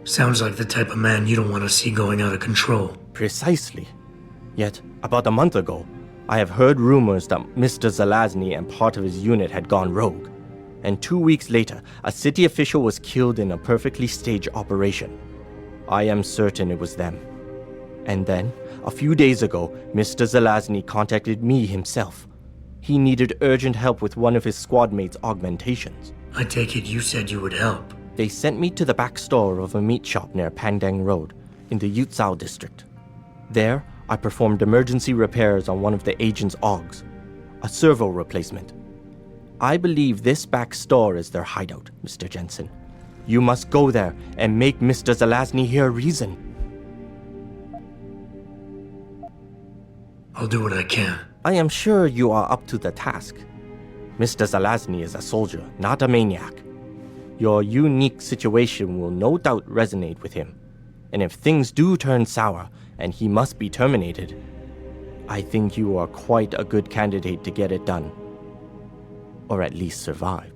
Sounds like the type of man you don't want to see going out of control. Precisely. Yet, about a month ago, I have heard rumors that Mr. Zelazny and part of his unit had gone rogue. And 2 weeks later, a city official was killed in a perfectly staged operation. I am certain it was them. And then, a few days ago, Mr. Zelazny contacted me himself. He needed urgent help with one of his squad mates' augmentations. I take it you said you would help. They sent me to the back store of a meat shop near Pandang Road, in the Yutzao district. There, I performed emergency repairs on one of the agent's augs, a servo replacement. I believe this back store is their hideout, Mr. Jensen. You must go there and make Mr. Zelazny hear reason. I'll do what I can. I am sure you are up to the task. Mr. Zelazny is a soldier, not a maniac. Your unique situation will no doubt resonate with him. And if things do turn sour and he must be terminated, I think you are quite a good candidate to get it done. Or at least survive.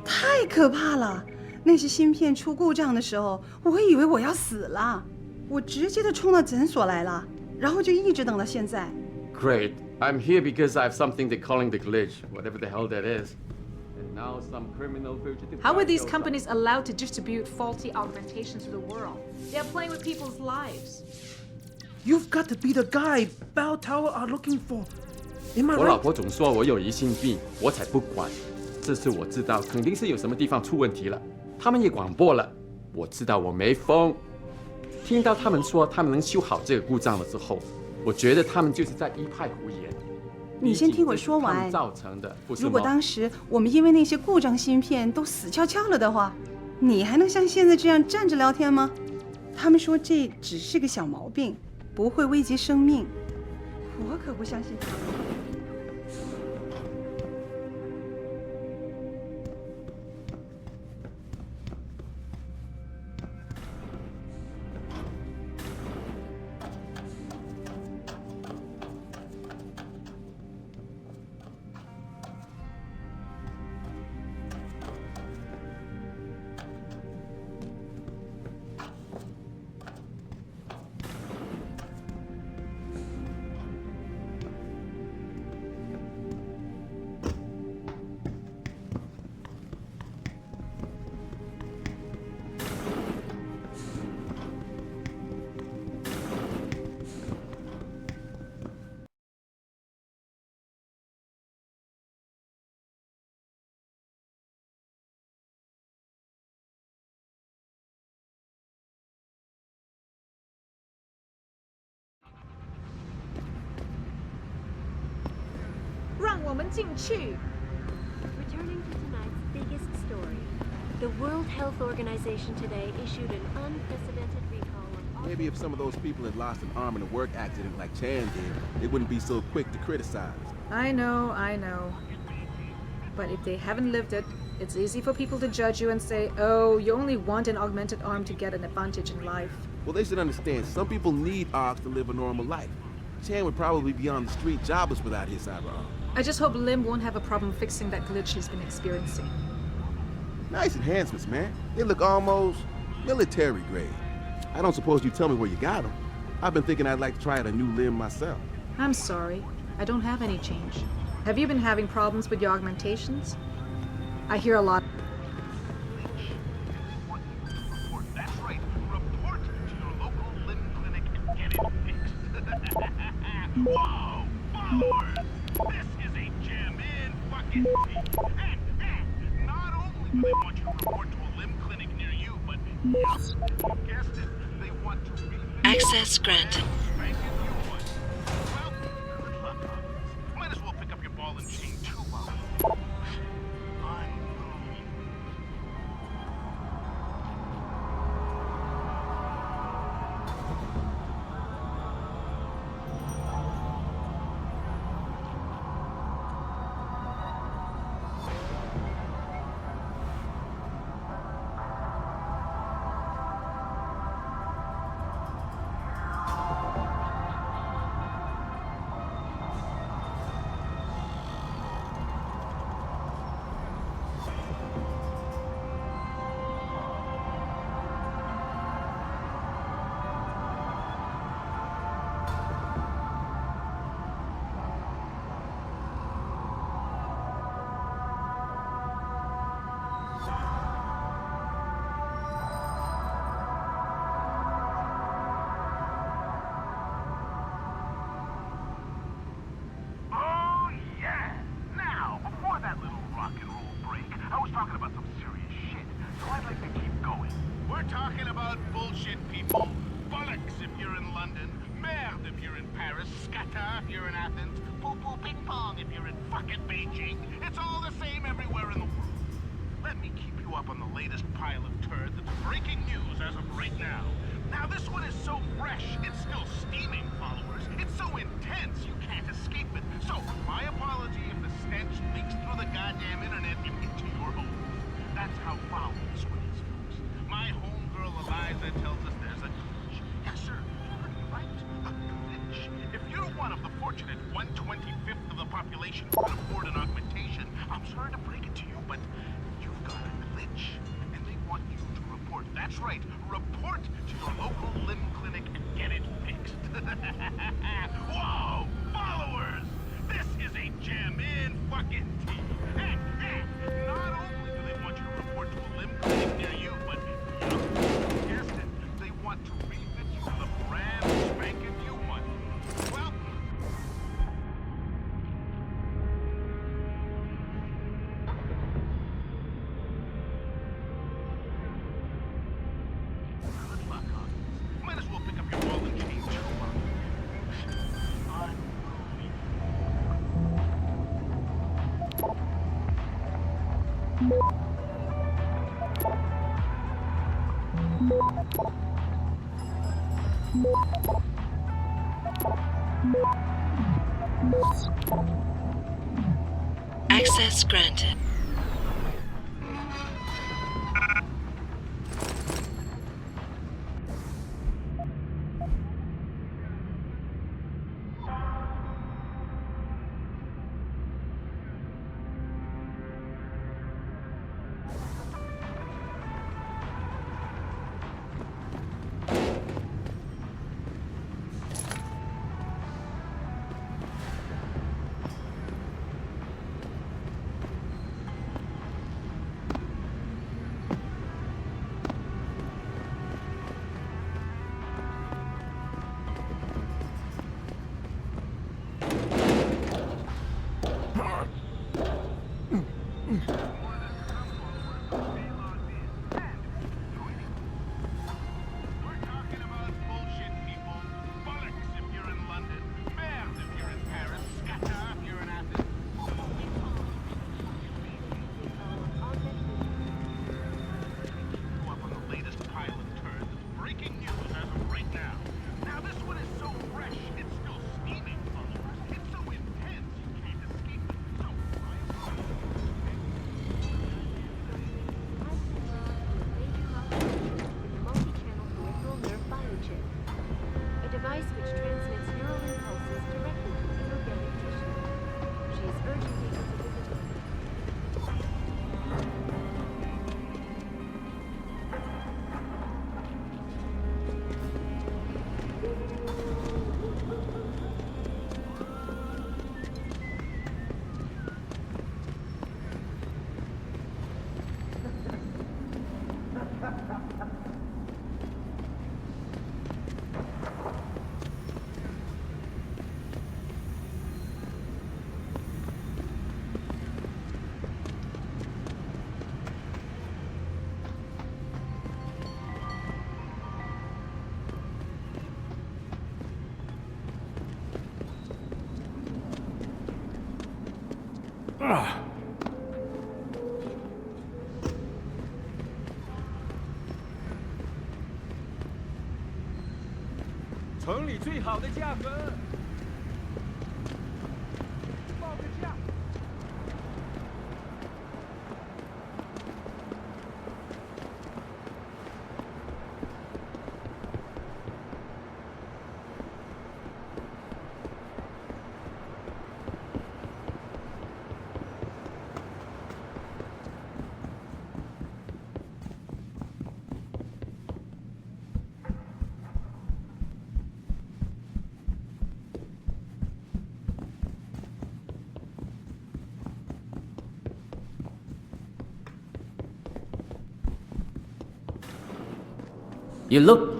太可怕了！那些芯片出故障的时候，我以为我要死了，我直接就冲到诊所来了，然后就一直等到现在。Great. I'm here because I have something they're calling the glitch, whatever the hell that is. And now some criminal fugitive... How are these companies allowed to distribute faulty augmentations to the world? They are playing with people's lives. You've got to be the guy Bell Tower are looking for. Am I 我老 right? 婆总说我有疑心病，我才不管。这次我知道肯定是有什么地方出问题了，他们也广播了，我知道我没疯。听到他们说他们能修好这个故障了之后，我觉得他们就是在一派胡言。你先听我说完。造成的不是吗？如果当时我们因为那些故障芯片都死翘翘了的话，你还能像现在这样站着聊天吗？他们说这只是个小毛病，不会危及生命，我可不相信他们。让我们进去。 Returning to tonight's biggest story, the World Health Organization today issued an unprecedented recall of all... Maybe if some of those people had lost an arm in a work accident like Chan did, they wouldn't be so quick to criticize. I know. But if they haven't lived it, it's easy for people to judge you and say, oh, you only want an augmented arm to get an advantage in life. Well, they should understand some people need arms to live a normal life. Chan would probably be on the street jobless without his cyber arm. I just hope Lim won't have a problem fixing that glitch he's been experiencing. Nice enhancements, man. They look almost military grade. I don't suppose you tell me where you got them. I've been thinking I'd like to try out a new limb myself. I'm sorry. I don't have any change. Have you been having problems with your augmentations? I hear a lot. That's right. Report to your local limb clinic and get it fixed. Whoa! Forward! This is a jam-in fucking beat. And not only do they want you to report to a limb clinic near you, but yes, you guessed it, they want to Access granted. Make a new one. Well, good luck on this. Might as well pick up your ball and chain too. Merde if you're in Paris, scatter if you're in Athens, poo-poo ping-pong if you're in fucking Beijing. It's all the same everywhere in the world. Let me keep you up on the latest pile of turd that's breaking news as of right now. Now this one is so fresh, it's still steaming, followers. It's so intense, you can't escape it. So, my apology if the stench leaks through the goddamn internet and into your home. That's how foul this one is, folks. My homegirl Eliza tells us there's a glitch. Yes, sir, you heard me right. A glitch. If you're one of the fortunate 1/25th of the population who can afford an augmentation, I'm sorry to break it to you, but you've got a glitch. And they want you to report. That's right, report to your local limb clinic and get it fixed. Whoa, followers! This is a jam-in fucking tea. Not only do they want you to report to a limb clinic near you, but you guessed it, they want to refit you with a brand spanking new one. Well, good luck, huh? Might as well pick up your ball and chain too, huh? Access granted. Ah. 城里最好的价格，报个价。You look.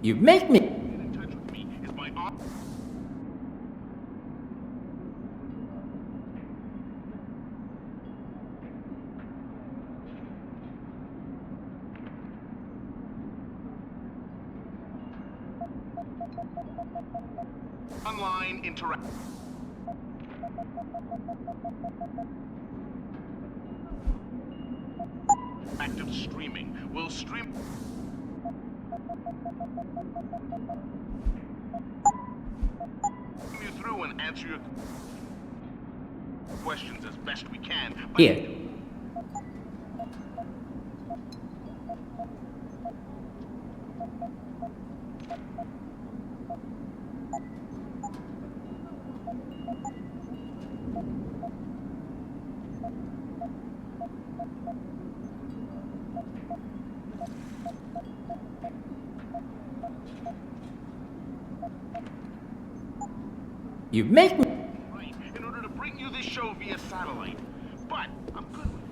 You make me. In touch with me is my online interact. Active streaming will stream you through and answer your questions as best we can. Here. You make me. In order to bring you this show via satellite. But I'm good with it.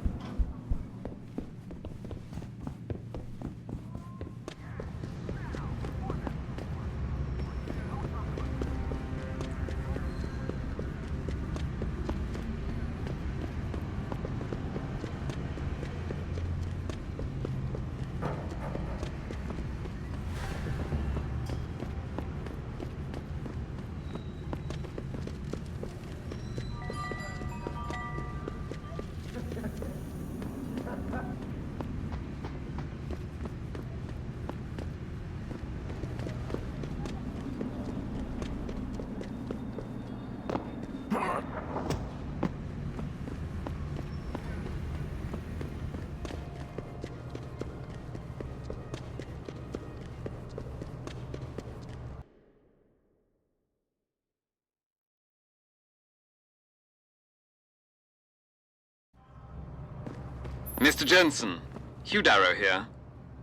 Mr. Jensen, Hugh Darrow here.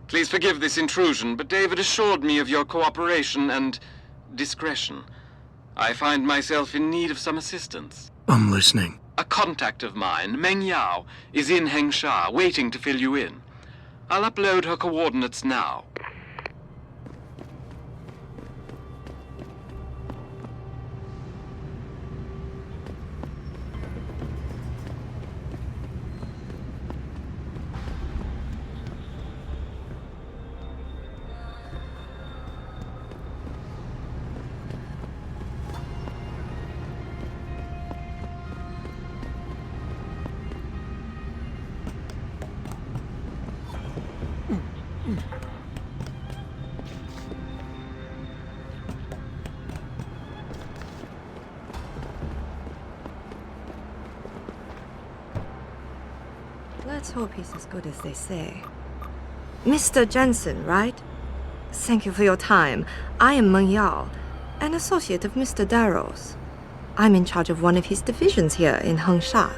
Please forgive this intrusion, but David assured me of your cooperation and discretion. I find myself in need of some assistance. I'm listening. A contact of mine, Meng Yao, is in Hengsha, waiting to fill you in. I'll upload her coordinates now. Let's hope he's as good as they say. Mr. Jensen, right? Thank you for your time. I am Meng Yao, an associate of Mr. Darrow's. I'm in charge of one of his divisions here in Hengsha.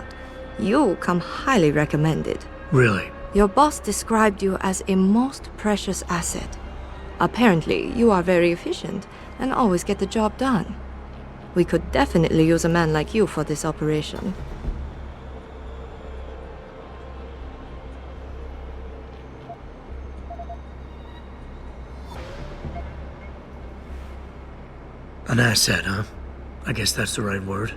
You come highly recommended. Really? Your boss described you as a most precious asset. Apparently, you are very efficient and always get the job done. We could definitely use a man like you for this operation. An asset, huh? I guess that's the right word.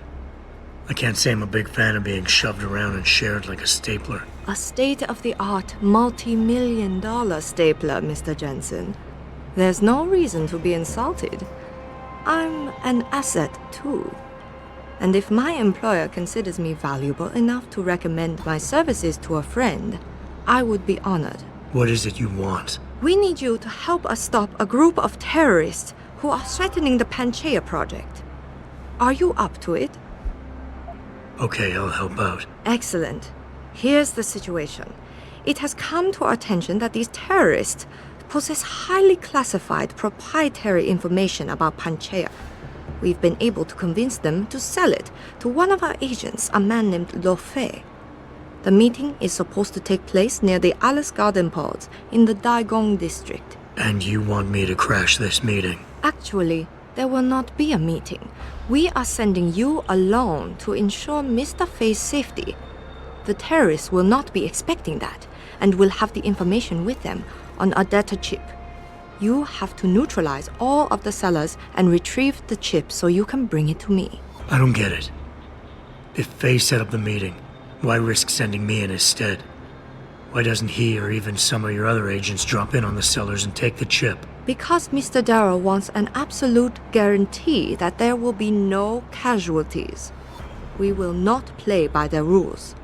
I can't say I'm a big fan of being shoved around and shared like a stapler. A state-of-the-art, multi-million-dollar stapler, Mr. Jensen. There's no reason to be insulted. I'm an asset, too. And if my employer considers me valuable enough to recommend my services to a friend, I would be honored. What is it you want? We need you to help us stop a group of terrorists who are threatening the Panchaea project. Are you up to it? Okay, I'll help out. Excellent. Here's the situation. It has come to our attention that these terrorists possess highly classified proprietary information about Panchaea. We've been able to convince them to sell it to one of our agents, a man named Lo Fei. The meeting is supposed to take place near the Alice Garden pods in the Daigong district. And you want me to crash this meeting? Actually, there will not be a meeting. We are sending you alone to ensure Mr. Fei's safety. The terrorists will not be expecting that, and will have the information with them on a data chip. You have to neutralize all of the sellers and retrieve the chip so you can bring it to me. I don't get it. If Faye set up the meeting, why risk sending me in his stead? Why doesn't he or even some of your other agents drop in on the sellers and take the chip? Because Mr. Darrow wants an absolute guarantee that there will be no casualties. We will not play by their rules.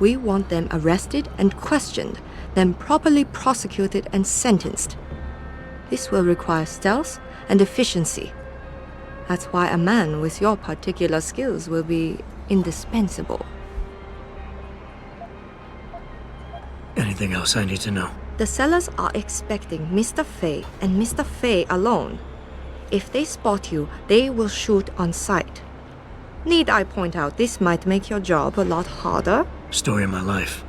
We want them arrested and questioned, then properly prosecuted and sentenced. This will require stealth and efficiency. That's why a man with your particular skills will be indispensable. Anything else I need to know? The sellers are expecting Mr. Fei and Mr. Fei alone. If they spot you, they will shoot on sight. Need I point out this might make your job a lot harder? Story of my life.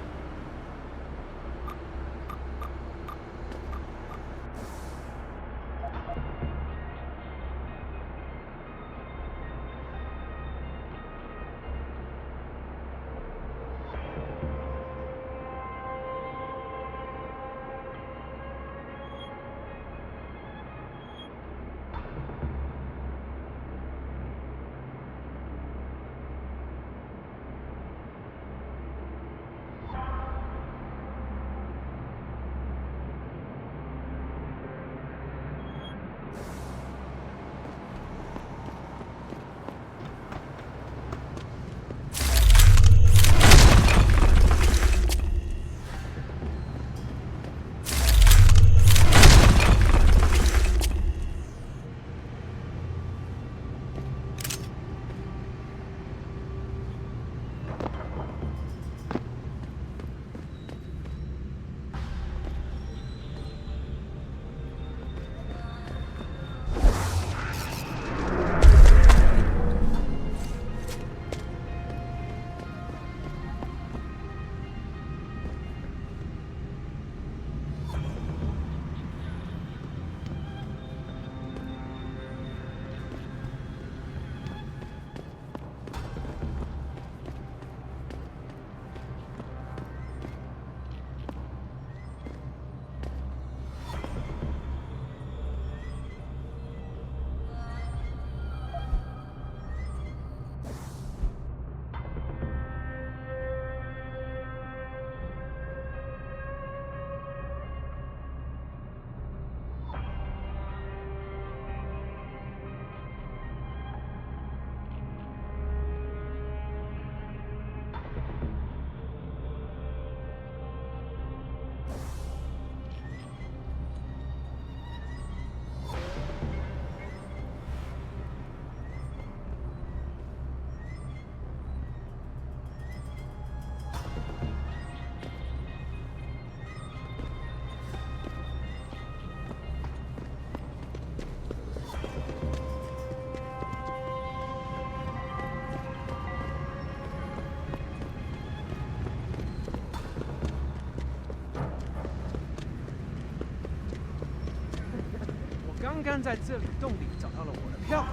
刚刚在这里洞里找到了我的票，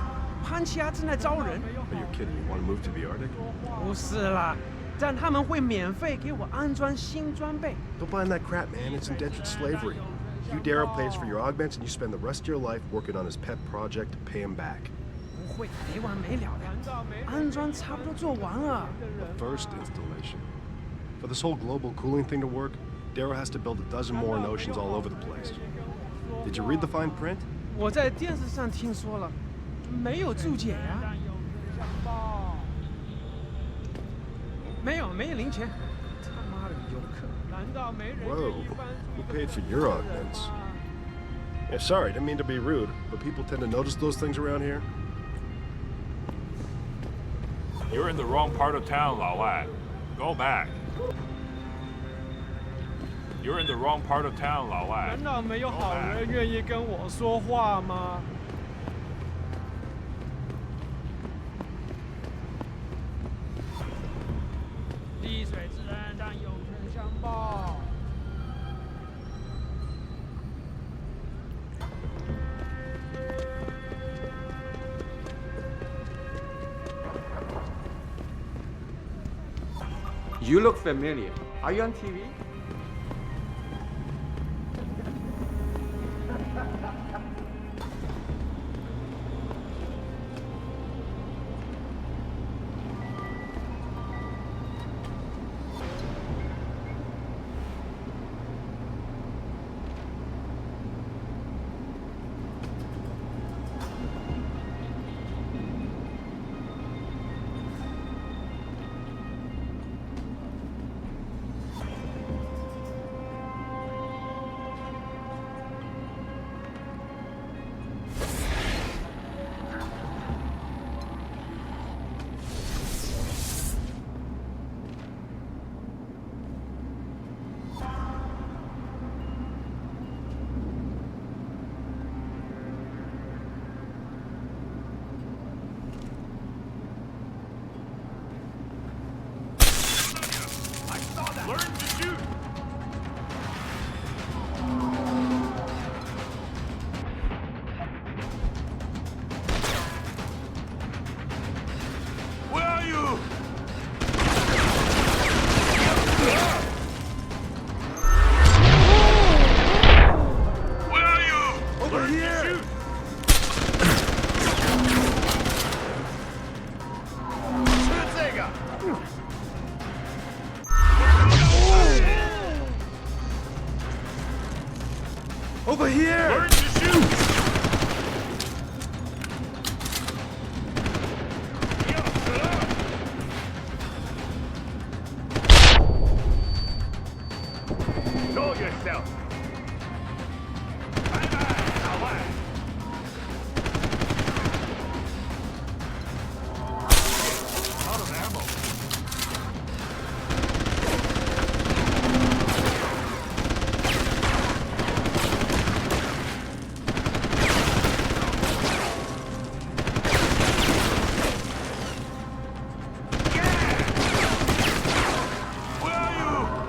潘奇亚正在招人。 Are you kidding? You want to move to the Arctic? 不是啦，但他们会免费给我安装新装备。 Don't buy that crap, man. It's indentured slavery. Hugh Darrow pays for your augments, and you spend the rest of your life working on his pet project to pay him back. 不会没完没了的，安装差不多做完了。 The first installation. For this whole global cooling thing to work, Darrow has to build a dozen more in oceans all over the place. Did you read the fine print? 我在电视上听说了，没有注解呀。没有零钱，他妈的游客！难道没人？ Whoa, who paid for your augments? Yeah, sorry, didn't mean to be rude, but people tend to notice those things around here. You're in the wrong part of town, Lao Lai. Go back. You're in the wrong part of town, Lao Lai. 难道没有好人愿意跟我说话吗？滴水之恩，当有权相报。 You look familiar. Are you on TV? Over here! Learn to shoot! Show yourself! Bye-bye, 老外! Out of ammo. Where are you?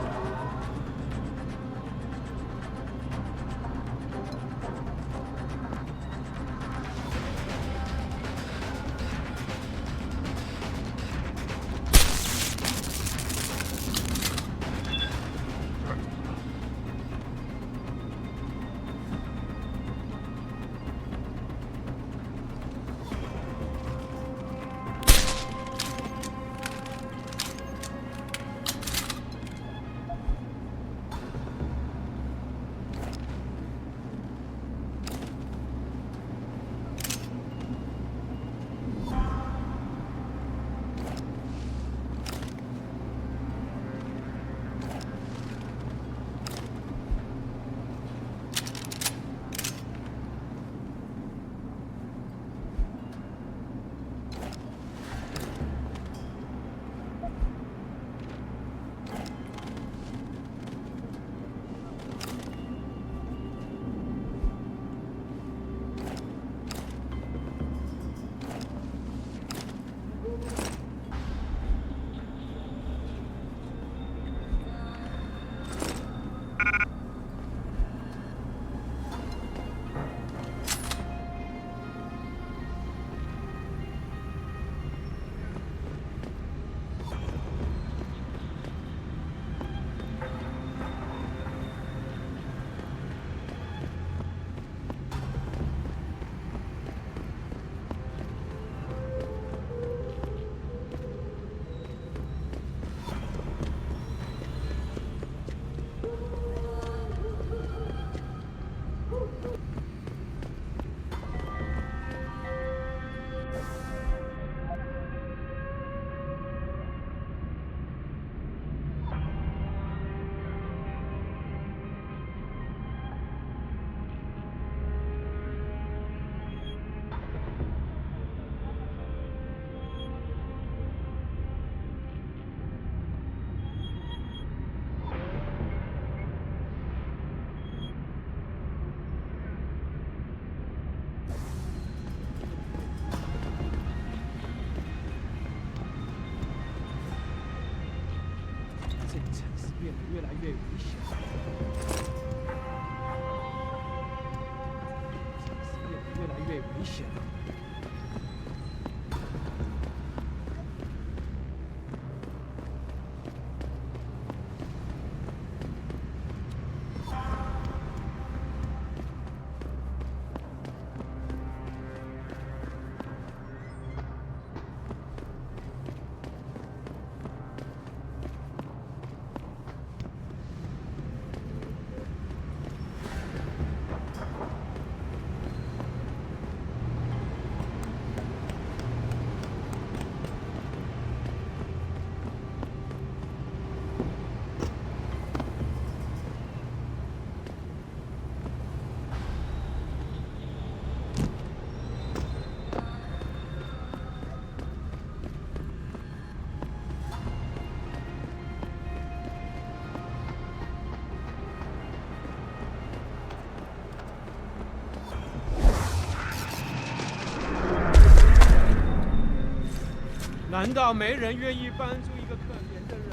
难道没人愿意帮助一个可怜的人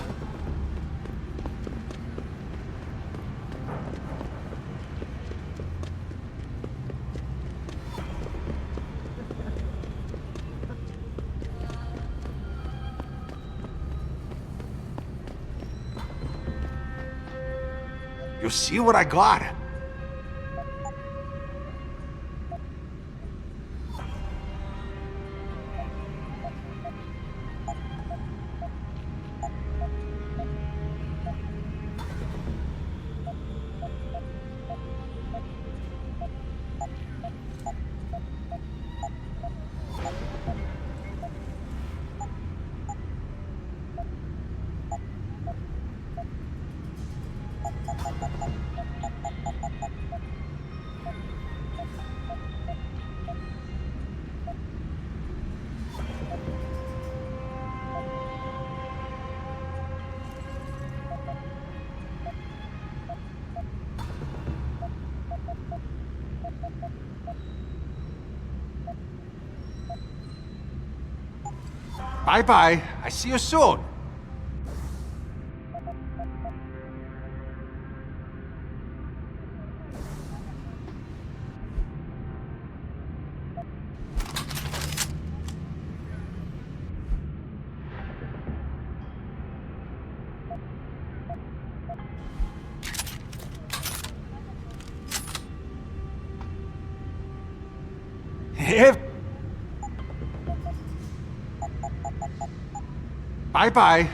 ？You see what I got? Bye-bye. I see you soon. Bye-bye.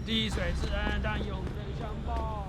滴水之恩，当永生相报。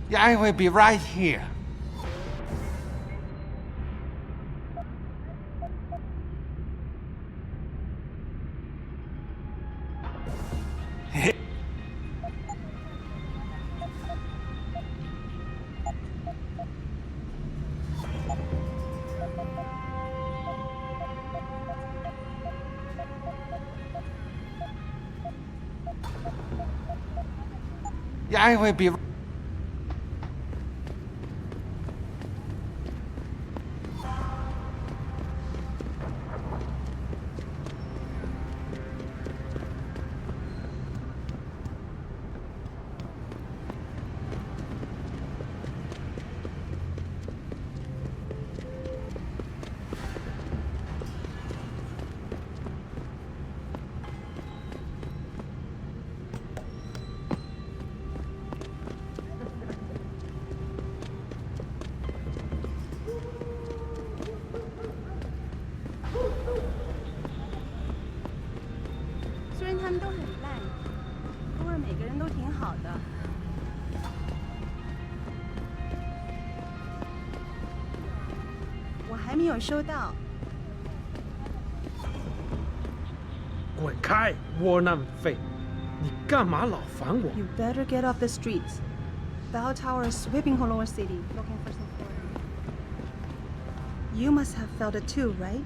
Yeah, I will be right here. Yeah, I will be. 没有收到。滚开，窝囊废！你干嘛老烦我？ You better get off the streets. Bell Tower is sweeping Hollower City, looking for some foreign. You must have felt it too, right?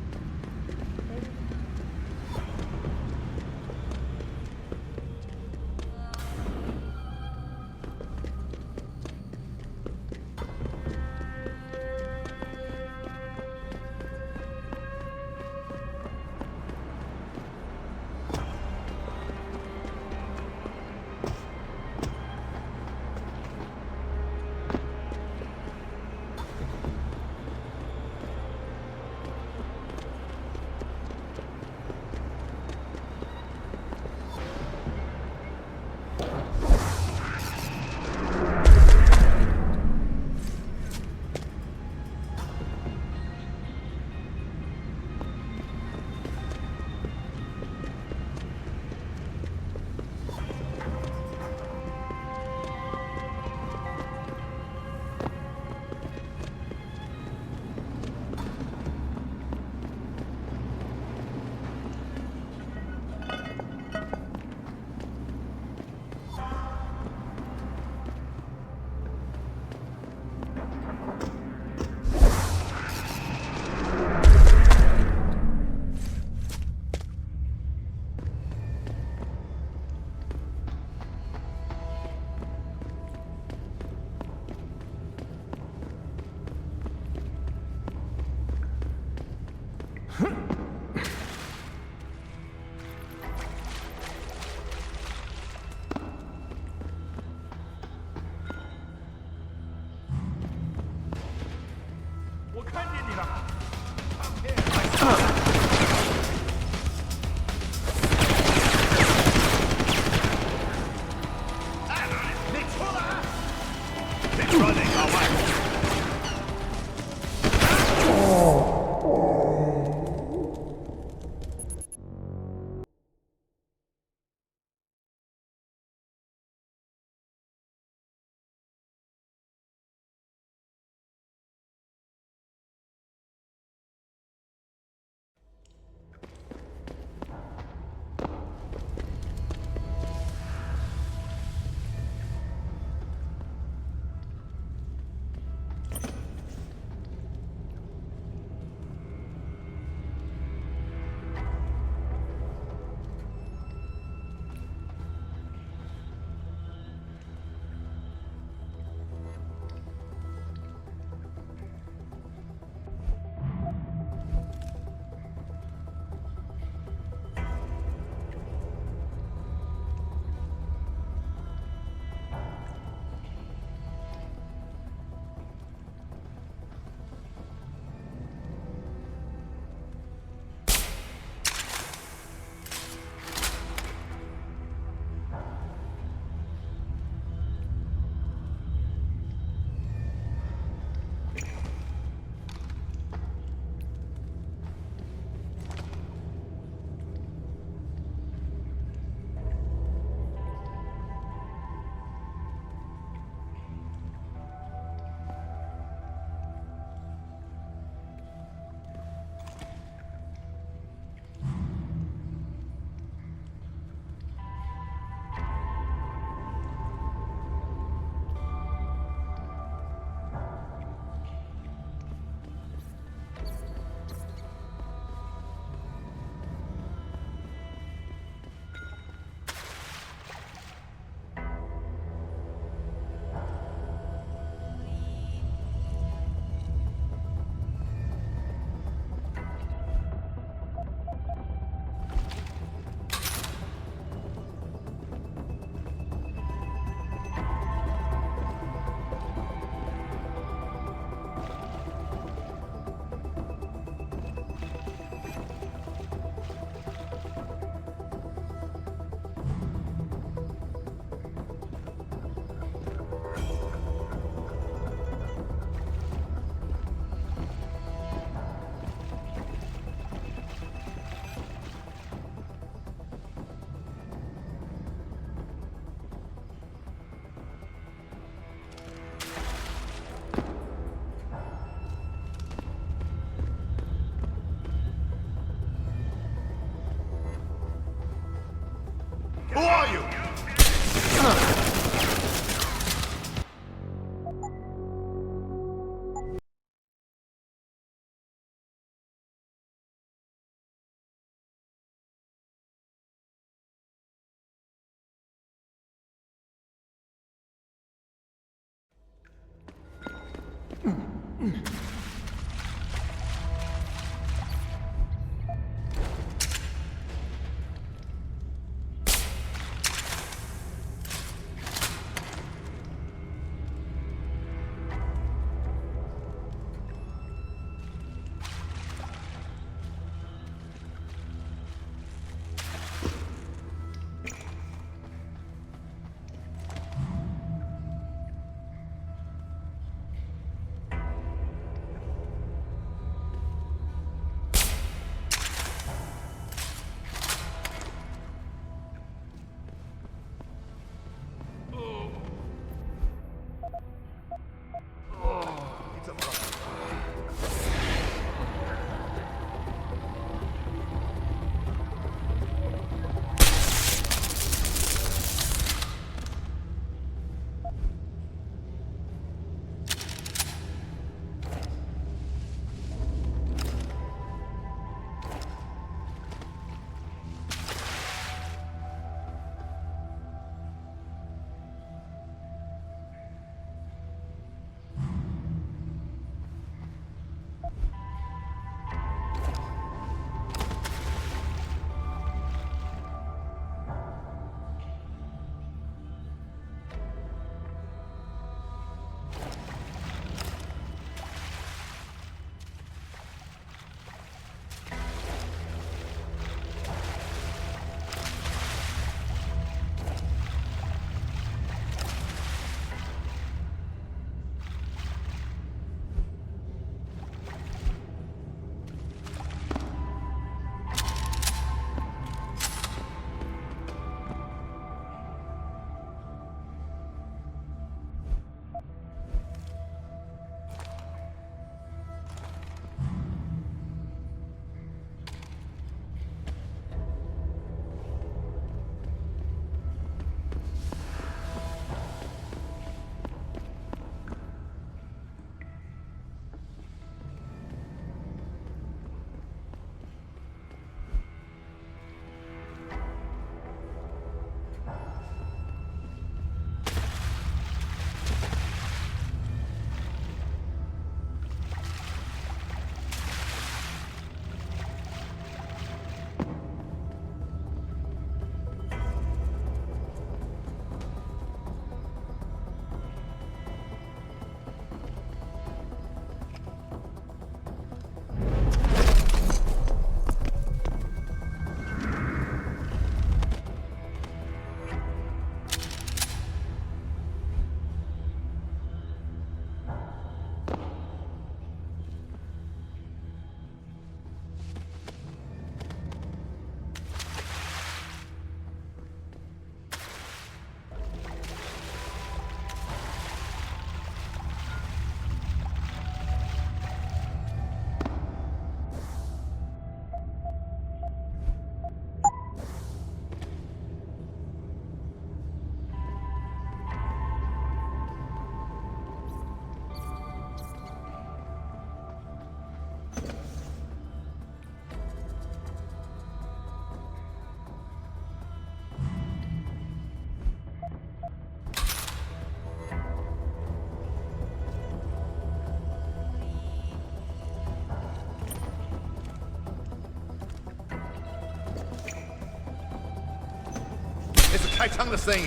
开枪的声音。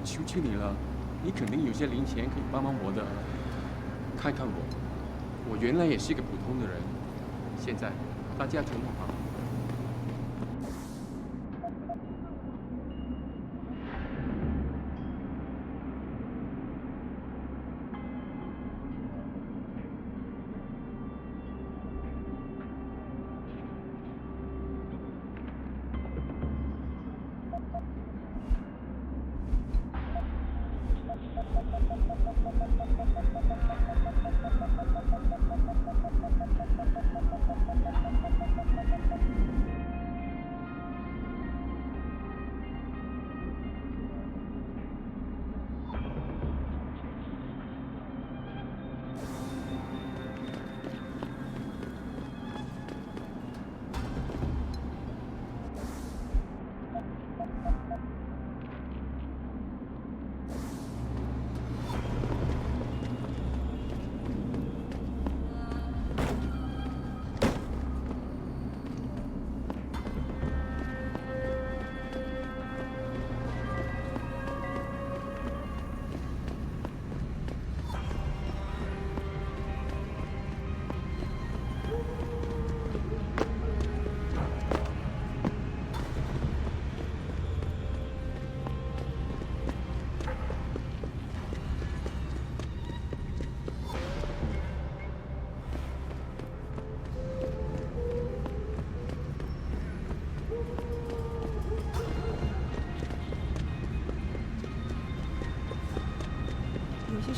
求求你了，你肯定有些零钱可以帮帮我的。看看我，我原来也是个普通的人，现在大家疼我吧。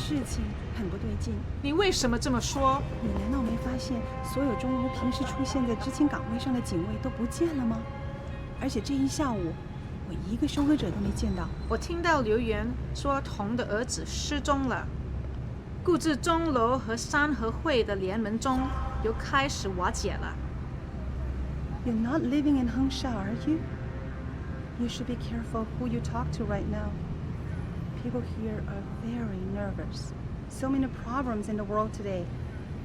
事情很不对劲。你为什么这么说？你难道没发现所有钟楼平时出现在执勤岗位上的警卫都不见了吗？而且这一下午，我一个收割者都没见到。我听到留言说童的儿子失踪了，估计钟楼和山和会的联盟中又开始瓦解了。You're not living in Hengsha, are you? You should be careful who you talk to right now. People here are very nervous. So many problems in the world today.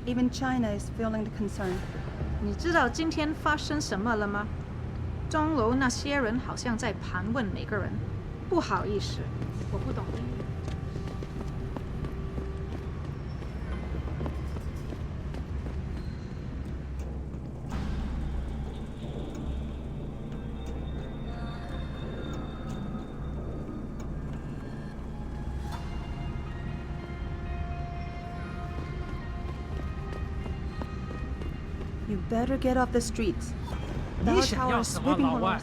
Even China is feeling the concern. 你知道今天发生什么了吗？钟楼那些人好像在盘问每个人。不好意思，我不懂英语。You better get off the streets. 你想要什么，老外？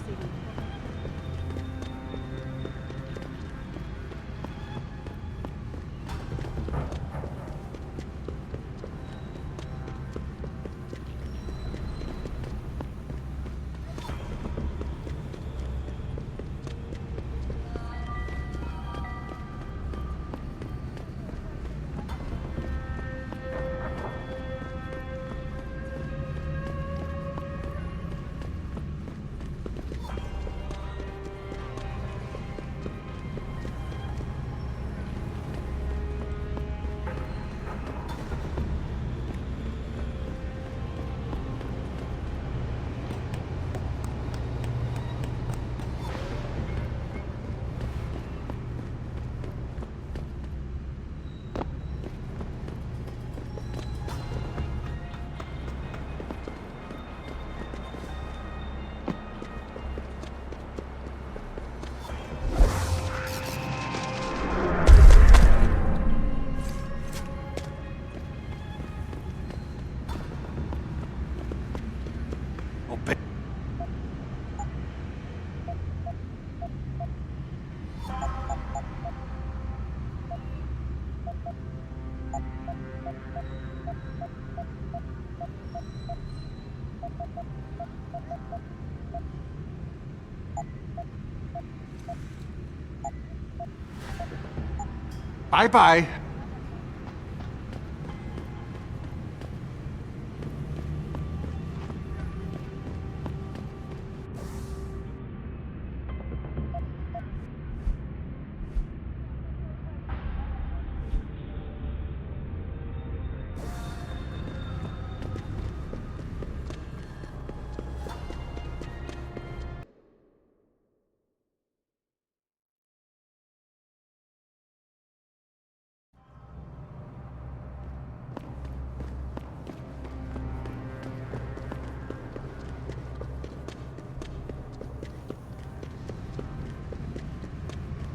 拜拜。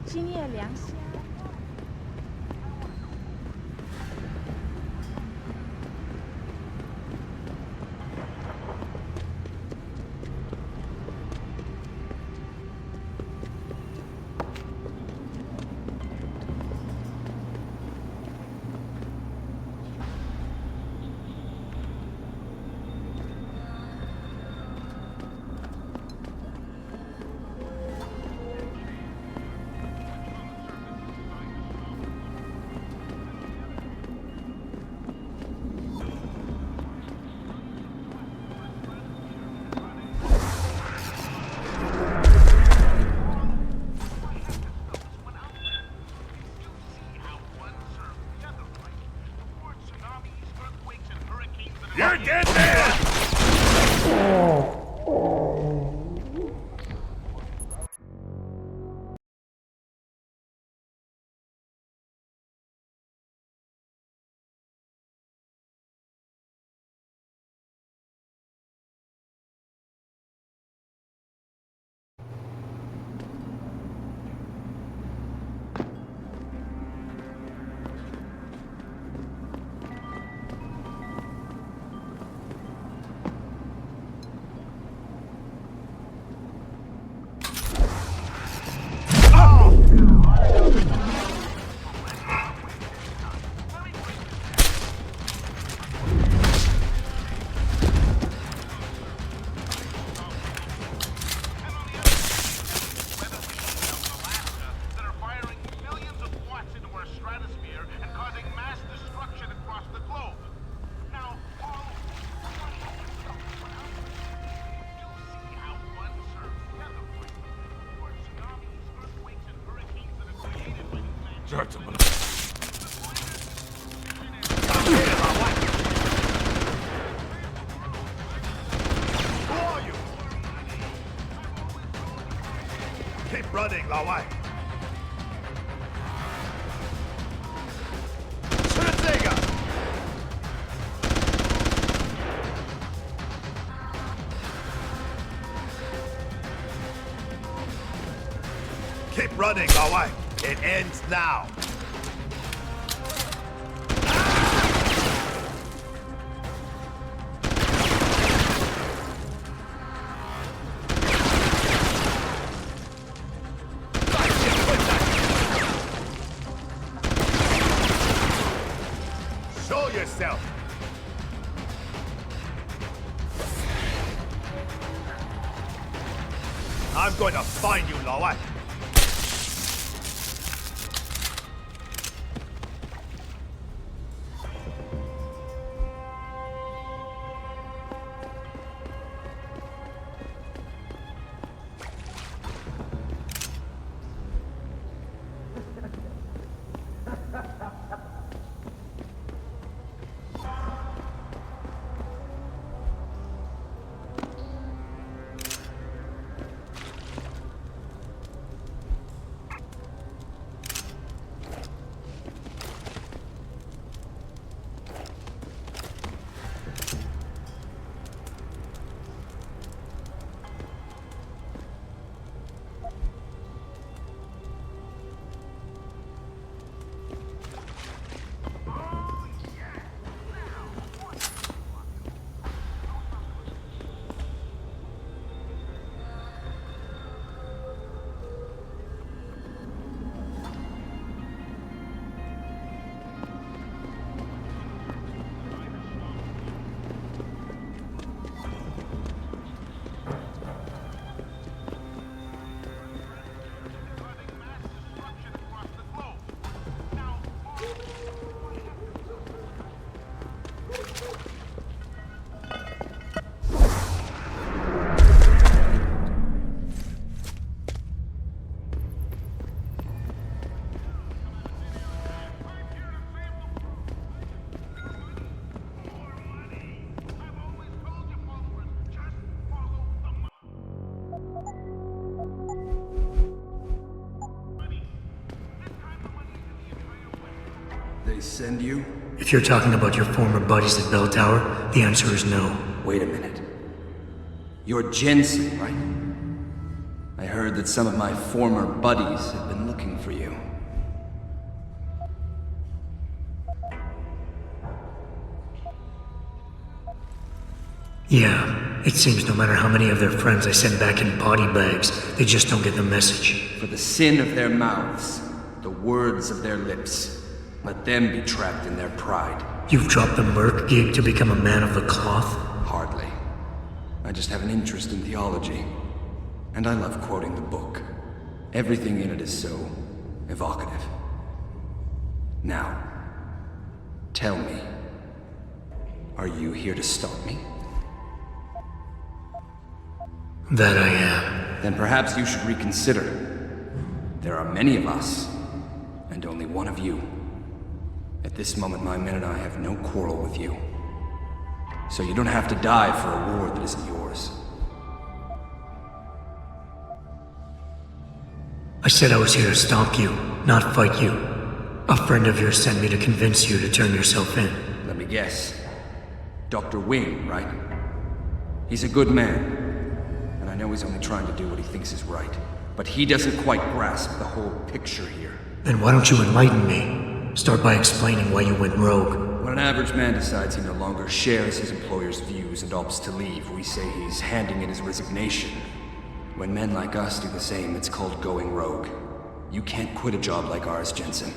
今夜良宵。这儿怎么了？ Keep running, 老外。吃这个。Keep running, 老外。It ends now. Show yourself. I'm going to find you, 老外。 They send you? If you're talking about your former buddies at Bell Tower, the answer is no. Wait a minute. You're Jensen, right? I heard that some of my former buddies have been looking for you. Yeah, it seems no matter how many of their friends I send back in body bags, they just don't get the message. For the sin of their mouths, the words of their lips, let them be trapped in their pride. You've dropped the merc gig to become a man of the cloth? Hardly. I just have an interest in theology. And I love quoting the book. Everything in it is so evocative. Now, tell me, are you here to stop me? That I am. Then perhaps you should reconsider. There are many of us, and only one of you. At this moment, my men and I have no quarrel with you. So you don't have to die for a war that isn't yours. I said I was here to stop you, not fight you. A friend of yours sent me to convince you to turn yourself in. Let me guess. Dr. Wing, right? He's a good man. And I know he's only trying to do what he thinks is right. But he doesn't quite grasp the whole picture here. Then why don't you enlighten me? Start by explaining why you went rogue. When an average man decides he no longer shares his employer's views and opts to leave, we say he's handing in his resignation. When men like us do the same, it's called going rogue. You can't quit a job like ours, Jensen.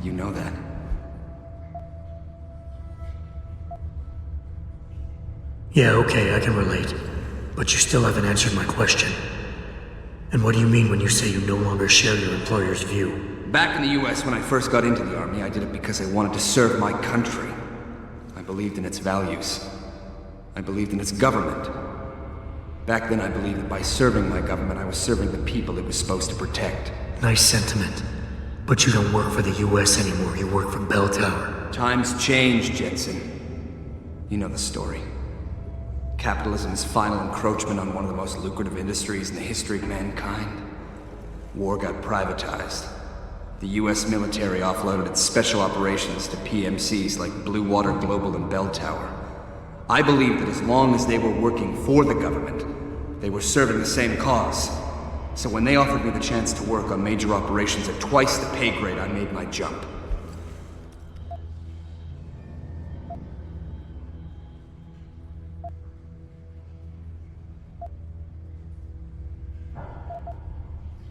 You know that. Yeah, okay, I can relate. But you still haven't answered my question. And what do you mean when you say you no longer share your employer's view? Back in the US, when I first got into the army, I did it because I wanted to serve my country. I believed in its values. I believed in its government. Back then, I believed that by serving my government, I was serving the people it was supposed to protect. Nice sentiment. But you don't work for the US anymore, you work for Bell Tower. Times change, Jensen. You know the story. Capitalism's final encroachment on one of the most lucrative industries in the history of mankind. War got privatized. The US military offloaded its special operations to PMCs like Blue Water Global and Bell Tower. I believe that as long as they were working for the government, they were serving the same cause. So when they offered me the chance to work on major operations at twice the pay grade, I made my jump.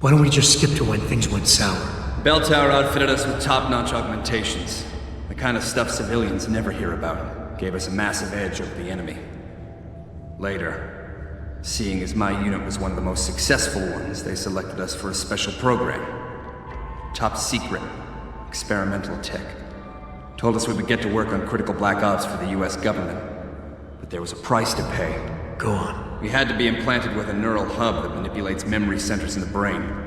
Why don't we just skip to when things went sour? Bell Tower outfitted us with top-notch augmentations. The kind of stuff civilians never hear about. Gave us a massive edge over the enemy. Later, seeing as my unit was one of the most successful ones, they selected us for a special program. Top secret. Experimental tech. Told us we would get to work on critical black ops for the US government. But there was a price to pay. Go on. We had to be implanted with a neural hub that manipulates memory centers in the brain.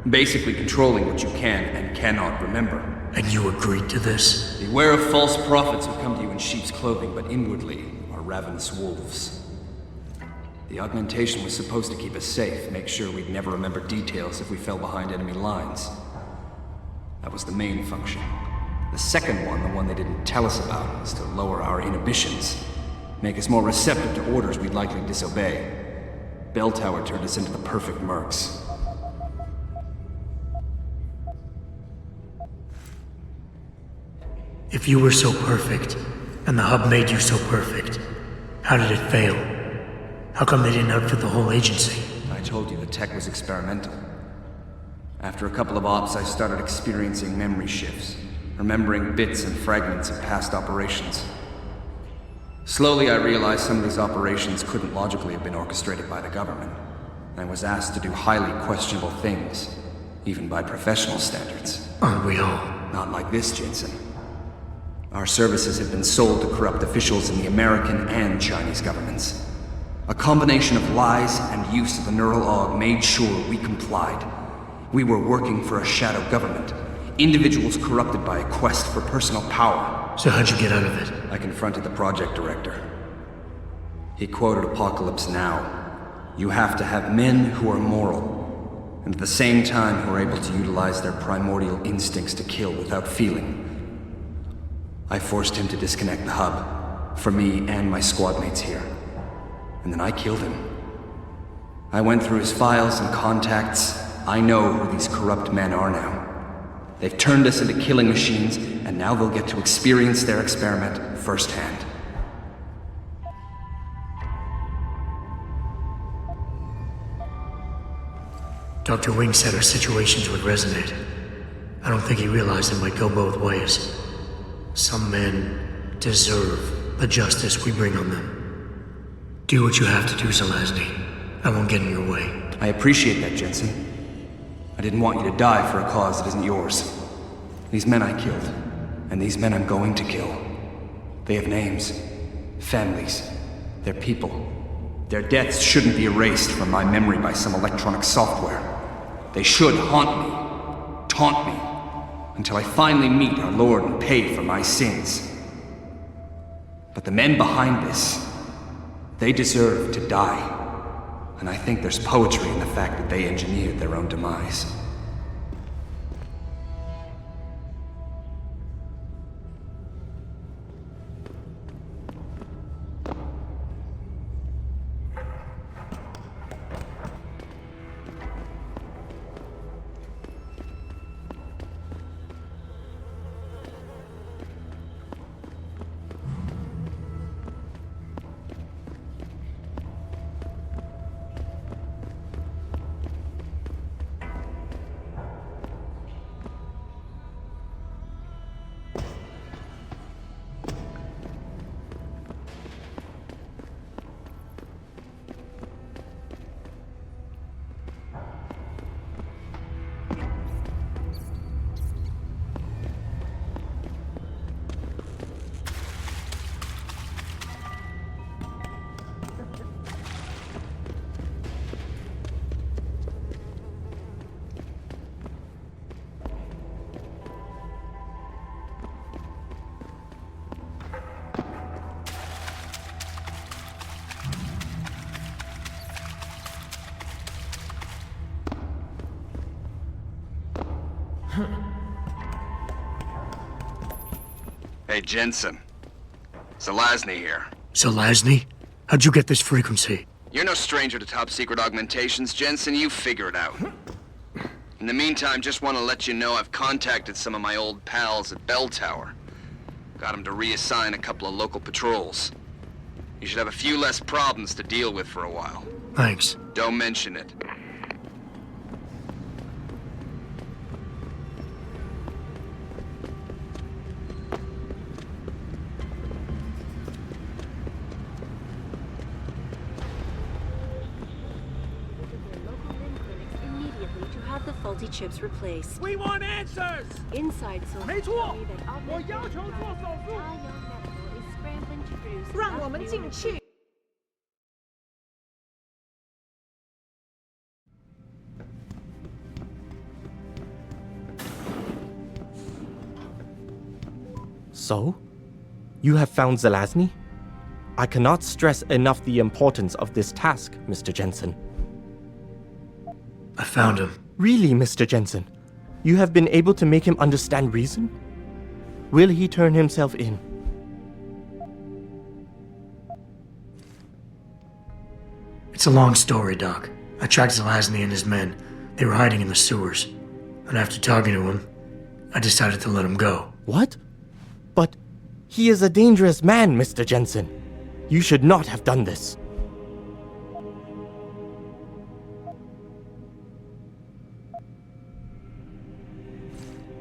Basically controlling what you can and cannot remember. And you agreed to this? Beware of false prophets who come to you in sheep's clothing, but inwardly are ravenous wolves. The augmentation was supposed to keep us safe, make sure we'd never remember details if we fell behind enemy lines. That was the main function. The second one, the one they didn't tell us about, was to lower our inhibitions. Make us more receptive to orders we'd likely disobey. Bell Tower turned us into the perfect mercs. If you were so perfect, and the hub made you so perfect, how did it fail? How come they didn't outfit the whole agency? I told you the tech was experimental. After a couple of ops, I started experiencing memory shifts, remembering bits and fragments of past operations. Slowly, I realized some of these operations couldn't logically have been orchestrated by the government. I was asked to do highly questionable things, even by professional standards. Aren't we all? Not like this, Jensen. Our services have been sold to corrupt officials in the American and Chinese governments. A combination of lies and use of the neural aug made sure we complied. We were working for a shadow government. Individuals corrupted by a quest for personal power. So how'd you get out of it? I confronted the project director. He quoted Apocalypse Now. You have to have men who are moral, and at the same time who are able to utilize their primordial instincts to kill without feeling. I forced him to disconnect the hub, for me and my squad mates here. And then I killed him. I went through his files and contacts. I know who these corrupt men are now. They've turned us into killing machines, and now they'll get to experience their experiment firsthand. Dr. Wing said our situations would resonate. I don't think he realized it might go both ways. Some men deserve the justice we bring on them. Do what you have to do, Zelazny. I won't get in your way. I appreciate that, Jensen. I didn't want you to die for a cause that isn't yours. These men I killed, and these men I'm going to kill. They have names, families, they're people. Their deaths shouldn't be erased from my memory by some electronic software. They should haunt me, taunt me, until I finally meet our Lord and pay for my sins. But the men behind this, they deserve to die. And I think there's poetry in the fact that they engineered their own demise. Hey, Jensen. Zelazny here. Zelazny? How'd you get this frequency? You're no stranger to top-secret augmentations, Jensen. You figure it out. In the meantime, just want to let you know I've contacted some of my old pals at Bell Tower. Got them to reassign a couple of local patrols. You should have a few less problems to deal with for a while. Thanks. Don't mention it. Faulty chips replaced. We want answers! Inside sources 没错， tell me that 我要求做手术。 Ta Young Medical is scrambling to produce 让我 enough 们 new 进去。 So? You have found Zelazny? I cannot stress enough the importance of this task, Mr. Jensen. I found him. Really, Mr. Jensen? You have been able to make him understand reason? Will he turn himself in? It's a long story, Doc. I tracked Zelazny and his men. They were hiding in the sewers. And after talking to him, I decided to let him go. What? But he is a dangerous man, Mr. Jensen. You should not have done this.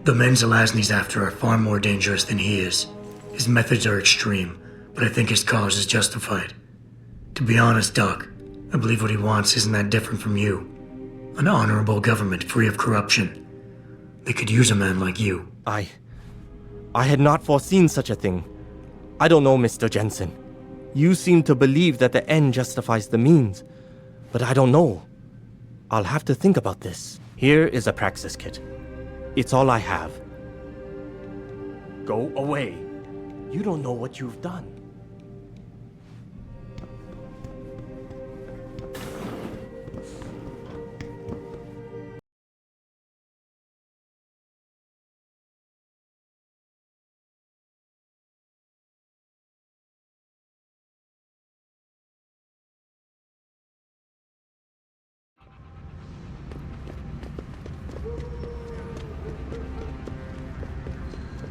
The men Zelazny's after are far more dangerous than he is. His methods are extreme, but I think his cause is justified. To be honest, Doc, I believe what he wants isn't that different from you. An honorable government free of corruption. They could use a man like you. I had not foreseen such a thing. I don't know, Mr. Jensen. You seem to believe that the end justifies the means, but I don't know. I'll have to think about this. Here is a praxis kit. It's all I have. Go away. You don't know what you've done.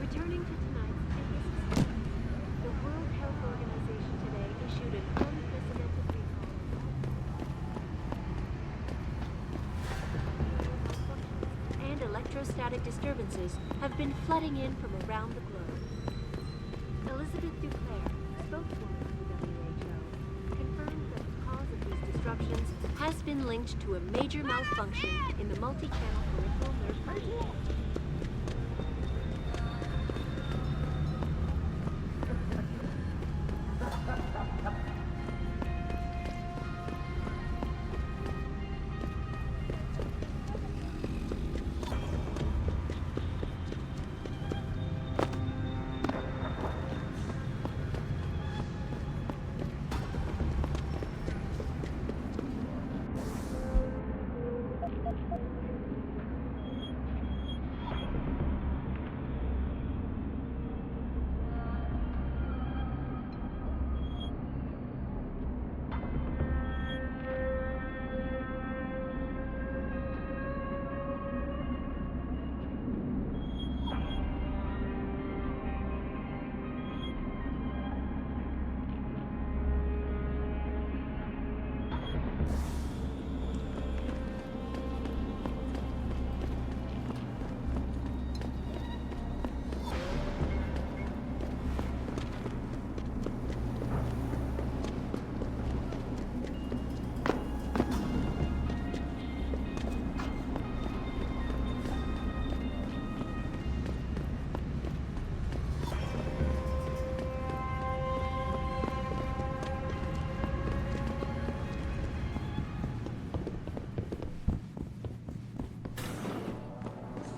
Returning to tonight's biggest story, the World Health Organization today issued an unprecedented recall. And electrostatic disturbances have been flooding in from around the globe. Elizabeth Duclair, spokeswoman for the WHO, confirmed that the cause of these disruptions has been linked to a major malfunction in the multi-channel peripheral nerve conduit.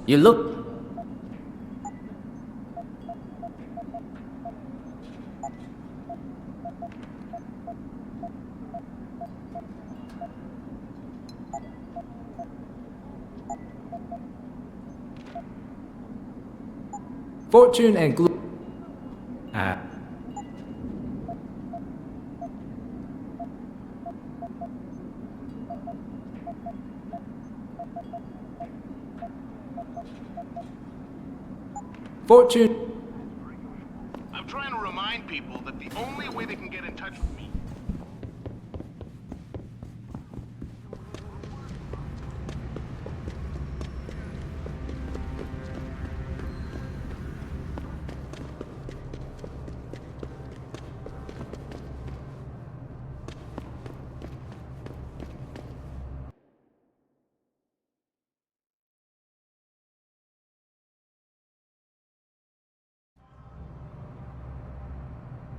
You look... Fortune and glory. Fortune. I'm trying to remind people that the only way they can get in touch with me